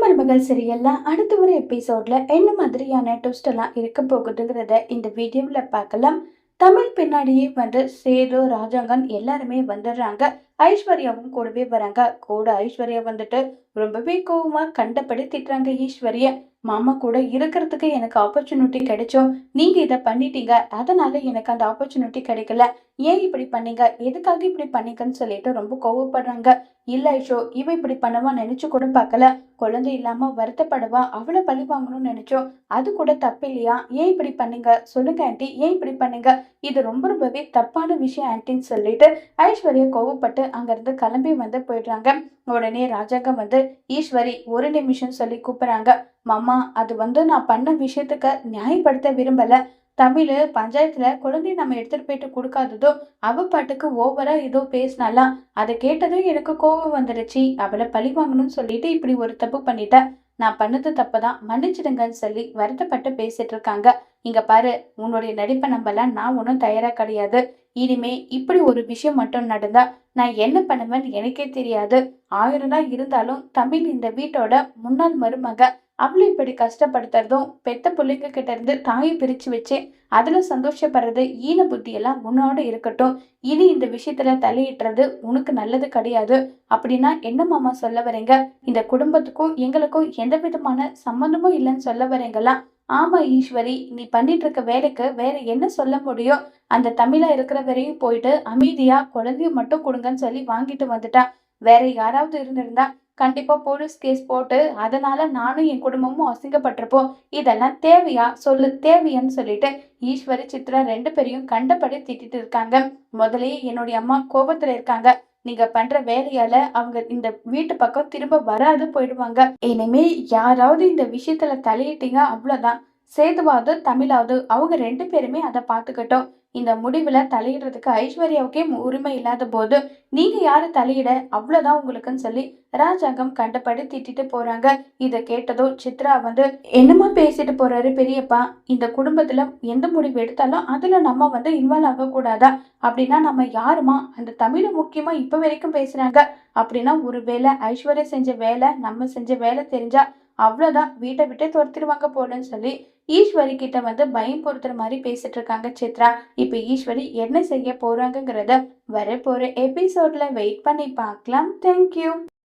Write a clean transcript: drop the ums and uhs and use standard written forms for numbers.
மருமகள் சீரியல்ல அடுத்த ஒரு எபிசோட்ல என்ன மாதிரியான ட்விஸ்ட் எல்லாம் இருக்க போகுதுங்கிறத இந்த வீடியோல பார்க்கலாம். தமிழ் பின்னாடியே வந்து சேது, ராஜாங்கன் எல்லாருமே வந்துடுறாங்க. ஐஸ்வர்யாவும் கூடவே வராங்க. கூட ஐஸ்வர்யா வந்துட்டு ரொம்பவே கோவமா கண்டபடி திட்டுறாங்க ஈஸ்வரிய. மாமா கூட இருக்கிறதுக்கு எனக்கு ஆப்பர்ச்சுனிட்டி கிடைச்சோம், நீங்க இதை பண்ணிட்டீங்க, அதனால எனக்கு அந்த ஆப்பர்ச்சுனிட்டி கிடைக்கல, ஏன் இப்படி பண்ணீங்க, எதுக்காக இப்படி பண்ணீங்கன்னு சொல்லிட்டு ரொம்ப கோவப்படுறாங்க. இல்ல ஐஷோ, இவ இப்படி பண்ணவா நினைச்சு கூட பார்க்கல, குழந்தை இல்லாம வருத்தப்படுவா, அவளை பழி வாங்கணும்னு நினைச்சோம், அது கூட தப்பு இல்லையா, ஏன் இப்படி பண்ணீங்க சொல்லுங்க ஆண்டி, ஏன் இப்படி பண்ணீங்க, இது ரொம்பவே தப்பான விஷயம் ஆன்டின்னு சொல்லிட்டு ஐஸ்வர்யா கோவப்பட்டு அங்கிருந்து கிளம்பி வந்து போயிடுறாங்க. உடனே ராஜாங்கம் வந்து ஈஸ்வரி ஒரு நிமிஷம் சொல்லி கூப்பிடுறாங்க. மாமா, அது வந்து நான் பண்ண விஷயத்துக்கு நியாயப்படுத்த விரும்பல. தமிழ் பஞ்சாயத்துல குழந்தைய நம்ம எடுத்துட்டு போயிட்டு கொடுக்காததோ, அவ பாட்டுக்கு ஓவரா ஏதோ பேசினாலாம், அதை கேட்டதும் எனக்கு கோபம் வந்துடுச்சு, அவளை பழி வாங்கணும்னு சொல்லிட்டு இப்படி ஒரு தப்பு பண்ணிட்டேன், நான் பண்ணது தப்புதான், மன்னிச்சிடுங்கன்னு சொல்லி வருத்தப்பட்டு பேசிட்டு இருக்காங்க. இங்க பாரு, உன்னுடைய நடிப்பை நம்பலாம், நான் ஒன்றும் தயாரா கிடையாது. இனிமே இப்படி ஒரு விஷயம் மட்டும் நடந்தா நான் என்ன பண்ணுவேன்னு எனக்கே தெரியாது. 1000 தான் இருந்தாலும் தமிழ் இந்த வீட்டோட முன்னாள் மருமக, அவளை இப்படி கஷ்டப்படுத்துறதும், பெத்த பிள்ளைங்க கிட்ட இருந்து தாயை பிரிச்சு வச்சு அதுல சந்தோஷப்படுறது, ஈன புத்தி எல்லாம் உன்னோட இருக்கட்டும். இனி இந்த விஷயத்துல தலையிட்டுறது உனக்கு நல்லது கிடையாது. அப்படின்னா என்ன மாமா சொல்ல வரீங்க? இந்த குடும்பத்துக்கும் எங்களுக்கும் எந்த விதமான சம்பந்தமும் இல்லைன்னு சொல்ல வரீங்களா? ஆமா ஈஸ்வரி, நீ பண்ணிட்டு இருக்க வேலைக்கு வேற என்ன சொல்ல முடியும்? அந்த தமிழா இருக்கிற வரையும் போயிட்டு அமைதியா குழந்தைய மட்டும் கொடுங்கன்னு சொல்லி வாங்கிட்டு வந்துட்டா. வேற யாராவது இருந்திருந்தா கண்டிப்பா போலீஸ் கேஸ் போட்டு அதனால நானும் என் குடும்பமும் அசிங்கப்பட்டிருப்போம். இதெல்லாம் தேவையா சொல்லு, தேவையான்னு சொல்லிட்டு ஈஸ்வரி, சித்ரா 2 பேரையும் கண்டபடி திட்டிட்டு இருக்காங்க. முதல்லயே என்னுடைய அம்மா கோபத்துல இருக்காங்க. நீங்க பண்ற வேலையால அவங்க இந்த வீட்டு பக்கம் திரும்ப வராது போயிடுவாங்க. இனிமே யாராவது இந்த விஷயத்துல தலையிட்டீங்க அவ்வளவுதான். சேதுவாவது தமிழாவது அவங்க 2 பேருமே அதை பார்த்துக்கிட்டோம். இந்த முடிவுல தலையிடுறதுக்கு ஐஸ்வர்யாவுக்கே உரிமை இல்லாத போது நீங்க யாரு தலையிட, அவ்வளவுதான் உங்களுக்குன்னு சொல்லி ராஜாங்கம் கண்டபடி திட்டிட்டு போறாங்க. இதை கேட்டதும் சித்ரா வந்து, என்னமா பேசிட்டு போறாரு பெரியப்பா, இந்த குடும்பத்துல எந்த முடிவு எடுத்தாலும் அதுல நம்ம வந்து இன்வால்வ் ஆக கூடாதா? அப்படின்னா நம்ம யாருமா, அந்த தமிழ் முக்கியமா இப்ப வரைக்கும் பேசுறாங்க. அப்படின்னா ஒருவேளை ஐஸ்வர்யா செஞ்ச வேலை நம்ம செஞ்ச வேலை தெரிஞ்சா அவ்வளவுதான், வீட்டை விட்டே துரத்திடுவாங்க போலன்னு சொல்லி ஈஸ்வரி கிட்ட வந்து பயம் பொறுத்துற மாதிரி பேசிட்டு இருக்காங்க சித்ரா. இப்ப ஈஸ்வரி என்ன செய்ய போறாங்கிறத வரப்போற எபிசோட்ல வெயிட் பண்ணி பார்க்கலாம். தேங்க்யூ.